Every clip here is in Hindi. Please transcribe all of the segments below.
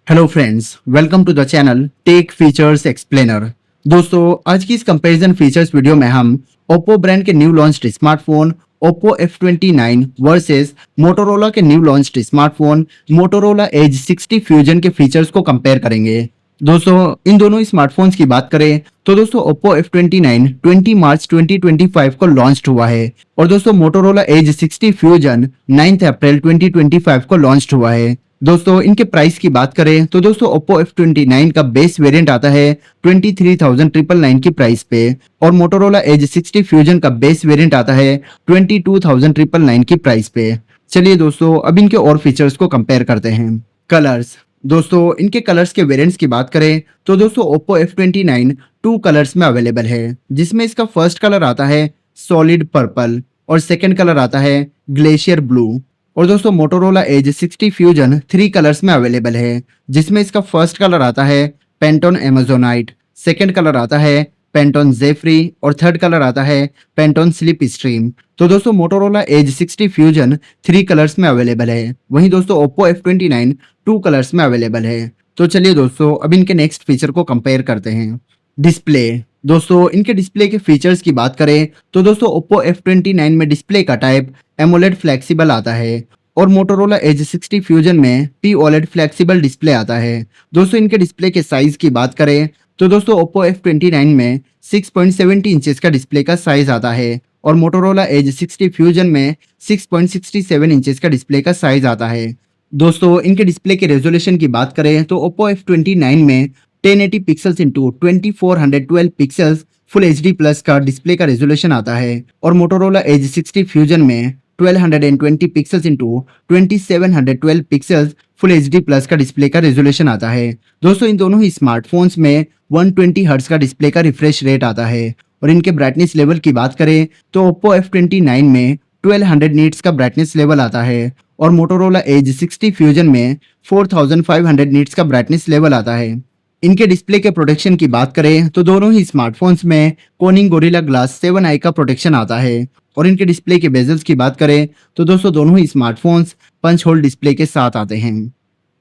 Hello friends, welcome to the channel tech features explainer. दोस्तों, आज की इस कंपैरिजन फीचर्स वीडियो में हम ओप्पो ब्रांड के new launched smartphone Oppo F29 versus Motorola के new launched smartphone Motorola as 60 fusion के फीचर्स को कंपेयर करेंगे। दोस्तों, इन दोनों स्मार्टफोन्स की बात करें तो दोस्तों ओप्पो F29 20 मार्च 2025 को लॉन्च हुआ है और दोस्तों मोटोरोला एज 60 फ्यूजन 9 अप्रैल 2025 को लॉन्च हुआ है। दोस्तों, इनके प्राइस की बात करें तो दोस्तों ओप्पो F29 का बेस वेरिएंट आता है 23,999 की प्राइस पे और मोटोरोला एज 60 फ्यूजन का बेस वेरिएंट आता है 22,999 की प्राइस पे। चलिए दोस्तों, अब इनके और फीचर्स को कंपेयर करते हैं। कलर्स। दोस्तों, इनके कलर्स के वेरिएंट्स की बात करें तो दोस्तों ओप्पो F29 टू कलर्स में अवेलेबल है, जिसमें इसका फर्स्ट कलर आता है सॉलिड पर्पल और सेकेंड कलर आता है ग्लेशियर ब्लू। और दोस्तों मोटोरोला एज 60 फ्यूजन 3 कलर्स में अवेलेबल है, जिसमें इसका फर्स्ट कलर आता है पेंटोन एमेजोनाइट, सेकेंड कलर आता है पेंटोन जेफ्री और थर्ड कलर आता है पेंटोन स्लिप स्ट्रीम। तो दोस्तों मोटोरोला एज 60 फ्यूजन 3 कलर्स में अवेलेबल है, वहीं दोस्तों ओप्पो F29 2 कलर्स में अवेलेबल है। तो चलिए दोस्तों, अब इनके नेक्स्ट फीचर को कंपेयर करते हैं। डिस्प्ले। दोस्तों, इनके डिस्प्ले के फीचर्स की बात करें तो दोस्तों ओप्पो F29 में डिस्प्ले का टाइप एमोलेड फ्लेक्सिबल आता है और मोटोरोला एज 60 फ्यूजन में पी ओलेड फ्लेक्सिबल डिस्प्ले आता है। दोस्तों, इनके डिस्प्ले के साइज की बात करें तो दोस्तों ओप्पो F29 में 6.70 इंचेस का डिस्प्ले का साइज आता है और मोटोरोला एज 60 फ्यूजन में 6.67 इंचेस का डिस्प्ले का साइज आता है। दोस्तों, इनके डिस्प्ले के रेजोल्यूशन की बात करें तो ओप्पो F29 में 1080 pixels into 2412 pixels full HD plus का डिस्प्ले का रेजोल्यूशन आता है और मोटोरोला एज 60 फ्यूजन में 1220 pixels into 2712 pixels full HD plus का डिस्प्ले का रेजोल्यूशन आता है। दोस्तों, इन दोनों ही स्मार्टफोन्स में 120 हर्ट्ज का डिस्प्ले का रिफ्रेश रेट आता है और इनके ब्राइटनेस लेवल की बात करें तो ओप्पो F29 में 1200 नीट्स का ब्राइटनेस लेवल आता है और मोटोरोला एज 60 फ्यूजन में 4500 नीट्स का ब्राइटनेस लेवल आता है। इनके डिस्प्ले के प्रोटेक्शन की बात करें तो दोनों ही स्मार्टफोन्स में कोनिंग गोरिल्ला ग्लास 7i का प्रोटेक्शन आता है और इनके डिस्प्ले के बेजल्स की बात करें तो दोस्तों दोनों ही स्मार्टफोन्स पंच होल डिस्प्ले के साथ आते हैं।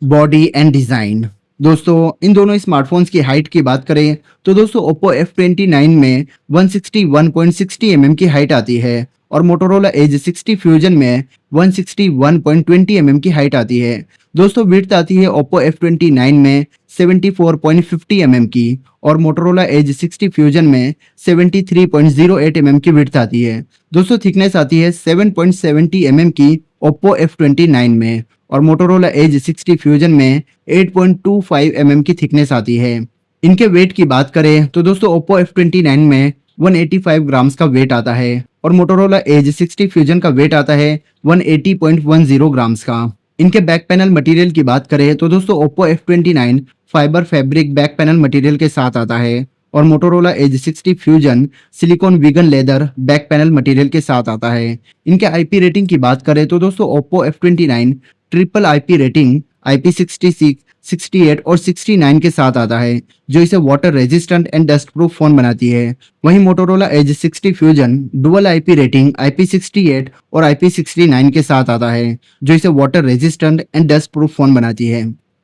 Body and design. दोस्तों, इन दोनों स्मार्टफोन्स की हाइट की बात करें तो दोस्तों ओप्पो F29 में 161.60 mm की हाइट आती है और मोटोरोला एज 60 फ्यूजन में 161.20 mm की हाइट आती है। दोस्तों, विड्थ आती है ओप्पो F29 में 74.50 mm की और मोटोरोला एज 60 फ्यूजन में 73.08 mm की विड्थ आती है। दोस्तों, थिकनेस आती है 7.70 mm की ओप्पो F29 में और मोटोरोला एज 60 फ्यूजन में 8.25 mm की थिकनेस आती है। इनके वेट की बात करें तो दोस्तों ओप्पो F29 में 185 ग्राम्स का वेट आता है और मोटोरोला एज 60 फ्यूजन का वेट आता है 180.10 ग्राम्स का। इनके बैक पैनल मटेरियल की बात करें तो दोस्तों Oppo F29 fibre fabric back panel material के साथ आता है और Motorola as 60 Fusion silicone vegan leather back panel material के साथ आता है। इनके आईपी रेटिंग की बात करें तो दोस्तों Oppo F29 triple IP rating IP66, 68 और 69 के साथ आता है, जो इसे water resistant and dust proof phone बनाती है। वहीं Motorola as 60 Fusion dual IP rating IP68 और IP69 के साथ आता है, जो इसे water resistant and dust proof phone बनाती है।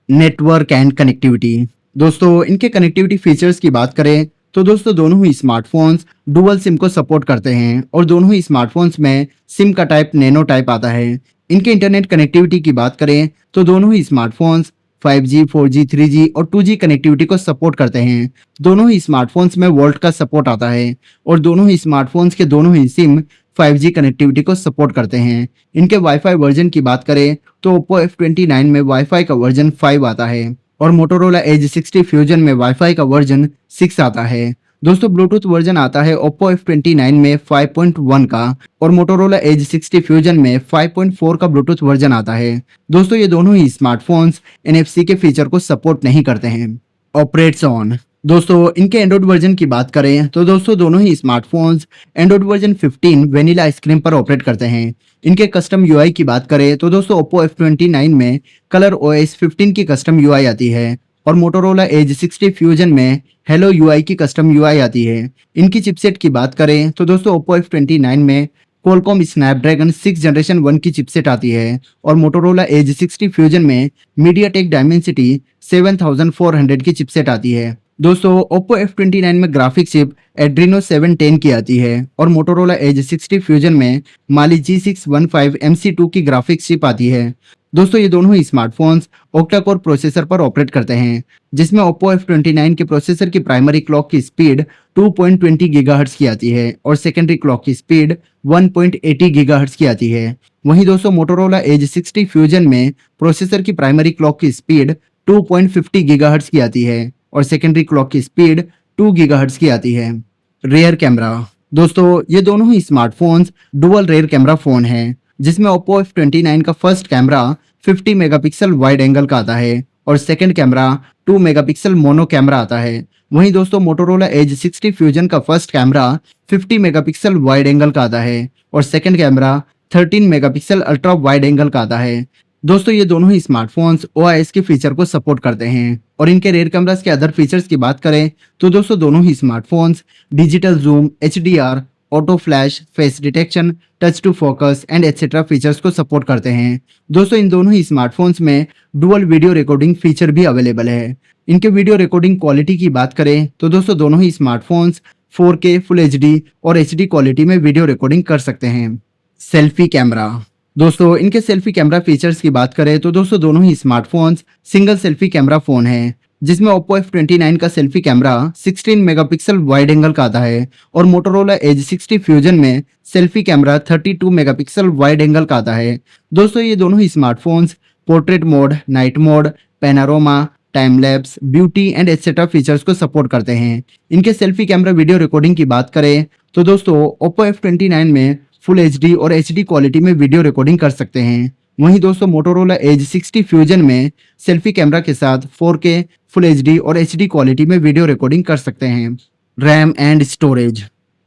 Network and connectivity. दोस्तों, इनके कनेक्टिविटी फीचर्स की बात करें तो दोस्तों दोनों ही स्मार्टफोन्स डुअल सिम को सपोर्ट करते हैं और दोनों ही स्मार्टफोन्स में सिम का टाइप नैनो टाइप आता है। इनके इंटरनेट कनेक्टिविटी की बात करें तो दोनों ही स्मार्टफोन्स 5G, 4G, 3G और 2G कनेक्टिविटी को सपोर्ट करते हैं। दोनों ही स्मार्टफोन्स में वोल्ट का सपोर्ट आता है और दोनों ही स्मार्टफोन्स के दोनों ही सिम 5G कनेक्टिविटी को सपोर्ट करते हैं। इनके वाईफाई वर्जन की बात करें तो ओप्पो F29 में वाईफाई का वर्जन 5 आता है और मोटोरोला एज 60 फ्यूजन में वाईफाई का वर्जन 6 आता है। दोस्तों, ब्लूटूथ वर्जन आता है ओप्पो F29 में 5.1 का और मोटोरोला एज 60 फ्यूजन में 5.4 का ब्लूटूथ वर्जन आता है। दोस्तों, ये दोनों ही स्मार्टफोन्स NFC के फीचर को सपोर्ट नहीं करते हैं। Operates on. दोस्तों, इनके एंड्रॉइड वर्जन की बात करें तो दोस्तों दोनों ही smartphones Android version 15 vanilla ice cream पर ऑपरेट करते हैं। इनके कस्टम UI की बात करें तो दोस्तों ओप्पो F29 में कलर OS 15 की कस्टम UI आती है और मोटोरोला एज 60 फ्यूजन में हेलो UI की कस्टम UI आती है। इनकी चिपसेट की बात करें तो दोस्तों ओप्पो F29 में Qualcomm Snapdragon 6 जनरेशन 1 की चिपसेट आती है और Motorola Edge 60 फ्यूजन में MediaTek Dimensity 7400 की चिपसेट आती है। दोस्तों Oppo F29 में ग्राफिक चिप Adreno 710 की आती है और Motorola Edge 60 फ्यूजन में Mali G615 MC2 की ग्राफिक्स चिप आती है। दोस्तों ये दोनों ही स्मार्टफोन्स ऑक्टा कोर प्रोसेसर पर ऑपरेट करते हैं, जिसमें Oppo F29 के प्रोसेसर की प्राइमरी क्लॉक की स्पीड 2.20 गीगाहर्ट्ज की आती है और सेकेंडरी क्लॉक की स्पीड 1.80 गीगाहर्ट्ज की आती है। वहीं दोस्तों Motorola Edge 60 फ्यूजन में प्रोसेसर की प्राइमरी क्लॉक की स्पीड 2.50 गीगाहर्ट्ज की आती है और सेकेंडरी क्लॉक की स्पीड 2 गीगाहर्ट्ज की आती है। Rare camera. दोस्तों ये दोनों ही smartphones dual rear camera phone हैं, जिसमें Oppo F29 का first camera 50 megapixel wide angle का आता है और second camera 2 megapixel mono camera आता है। वहीं दोस्तों Motorola Edge 60 फ्यूजन का first camera 50 megapixel wide angle का आता है और second camera 13 megapixel ultra wide angle का आता है। दोस्तों ये दोनों ही स्मार्टफोन्स OIS के फीचर को सपोर्ट करते हैं और इनके रेयर कैमरास के अदर फीचर्स की बात करें तो दोस्तों दोनों ही smartphones digital zoom, HDR, auto flash, face detection, touch to focus and etcetera features को सपोर्ट करते हैं। दोस्तों इन दोनों ही स्मार्टफोन्स में डुअल वीडियो रिकॉर्डिंग फीचर भी अवेलेबल है। इनके वीडियो रिकॉर्डिंग क्वालिटी की बात करें तो दोस्तों दोनों ही स्मार्टफोन्स 4K, फुल HD और HD क्वालिटी में वीडियो रिकॉर्डिंग कर सकते हैं। Selfie camera. दोस्तों इनके सेल्फी कैमरा फीचर्स की बात करें तो दोस्तों दोनों ही smartphones single selfie camera phone है, जिसमें Oppo F29 का selfie camera 16 megapixel wide angle का आता है और Motorola Edge 60 फ्यूजन में selfie camera 32 megapixel wide angle का आता है। दोस्तों ये दोनों ही smartphones portrait mode, night mode, panorama, time lapse, beauty and etcetera features को सपोर्ट करते हैं। इनके सेल्फी कैमरा वीडियो रिकॉर्डिंग की बात करें तो दोस्तों Oppo F29 में फुल HD और HD क्वालिटी में वीडियो रिकॉर्डिंग कर सकते हैं। वहीं दोस्तों Motorola Edge 60 फ्यूजन में सेल्फी कैमरा के साथ 4K, फुल HD और HD क्वालिटी में वीडियो रिकॉर्डिंग कर सकते हैं। RAM and storage.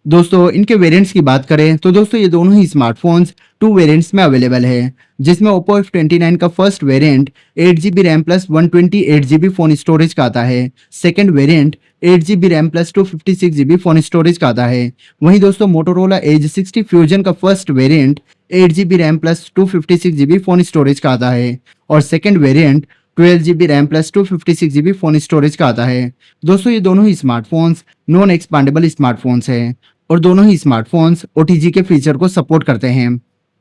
दोस्तों इनके वेरिएंट्स की बात करें तो दोस्तों ये दोनों ही स्मार्टफोन्स 2 वेरिएंट्स में अवेलेबल है, जिसमें Oppo F29 का first variant 8GB RAM plus 128GB phone storage का आता है। Second variant 8GB RAM plus 256GB phone storage का आता है। वहीं दोस्तों Motorola Edge 60 फ्यूजन का first variant 8GB RAM plus 256GB phone storage का आता है और second variant 12GB RAM plus 256GB phone storage का आता है। दोस्तों ये दोनों ही स्मार्टफोन्स नॉन एक्सपांडेबल स्मार्टफोन्स हैं और दोनों ही स्मार्टफोन्स OTG के फीचर को सपोर्ट करते हैं।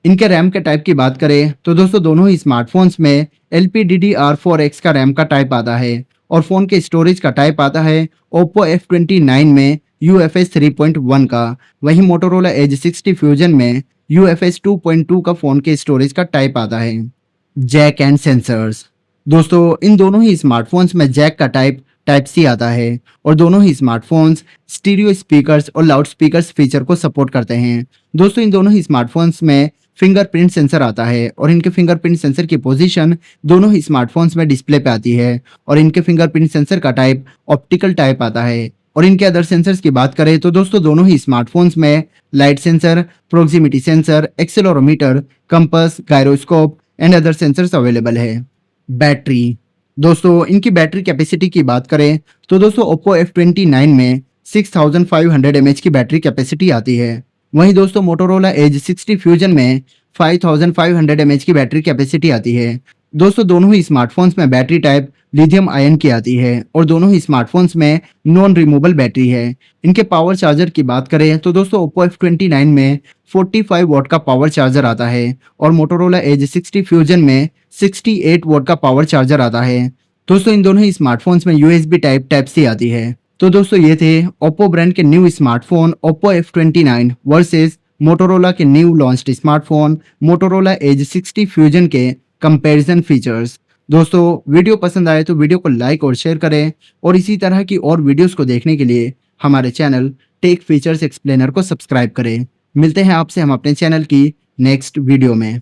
इनके रैम के टाइप की बात करें तो दोस्तों दोनों ही स्मार्टफोन्स में LPDDR4X का रैम का टाइप आता है और फोन के स्टोरेज का टाइप आता है Oppo F29 में UFS 3.1 का। वहीं Motorola Edge 60 फ्यूजन में UFS 2.2 का फोन के स्टोरेज का टाइप आता है। Jack and sensors. दोस्तों इन दोनों ही स्मार्टफोन्स में जैक का टाइप C आता है और दोनों ही स्मार्टफोन्स स्टीरियो स्पीकर्स और लाउड स्पीकर्स फीचर को सपोर्ट करते हैं। दोस्तों इन दोनों ही स्मार्टफोन्स में फिंगरप्रिंट सेंसर आता है और इनके फिंगरप्रिंट सेंसर की पोजीशन दोनों ही स्मार्टफोन्स में डिस्प्ले पे आती है और इनके फिंगरप्रिंट सेंसर का टाइप ऑप्टिकल टाइप आता है। और इनके अदर सेंसर्स की बात करें तो दोस्तों दोनों ही स्मार्टफोन्स में light sensor, proximity sensor, accelerometer, compass, gyroscope and other sensors available है। बैटरी। दोस्तों इनकी बैटरी कैपेसिटी की बात करें तो दोस्तों Oppo F29 में 6500 mAh की बैटरी कैपेसिटी आती है। वहीं दोस्तों Motorola Edge 60 फ्यूजन में 5500 mAh की बैटरी कैपेसिटी आती है। दोस्तों दोनों ही स्मार्टफोन्स में बैटरी टाइप लिथियम आयन की आती है और दोनों ही स्मार्टफोन्स में नॉन रिमूवेबल बैटरी है। इनके पावर चार्जर की बात करें तो दोस्तों Oppo F29 में 45 वॉट का पावर चार्जर आता है और Motorola Edge 60 फ्यूजन में 68 वॉट का पावर चार्जर आता है। दोस्तों इन दोनों ही स्मार्टफोन्स में USB टाइप C आती है। तो दोस्तों ये थे Oppo ब्रांड के new smartphone Oppo F29 versus Motorola के new launched smartphone Motorola Edge 60 fusion के कंपैरिजन फीचर्स। दोस्तों वीडियो पसंद आए तो वीडियो को लाइक और शेयर करें और इसी तरह की और वीडियोस को देखने के लिए हमारे चैनल टेक फीचर्स एक्सप्लेनर को सब्सक्राइब करें। मिलते हैं आपसे हम अपने चैनल की नेक्स्ट वीडियो में।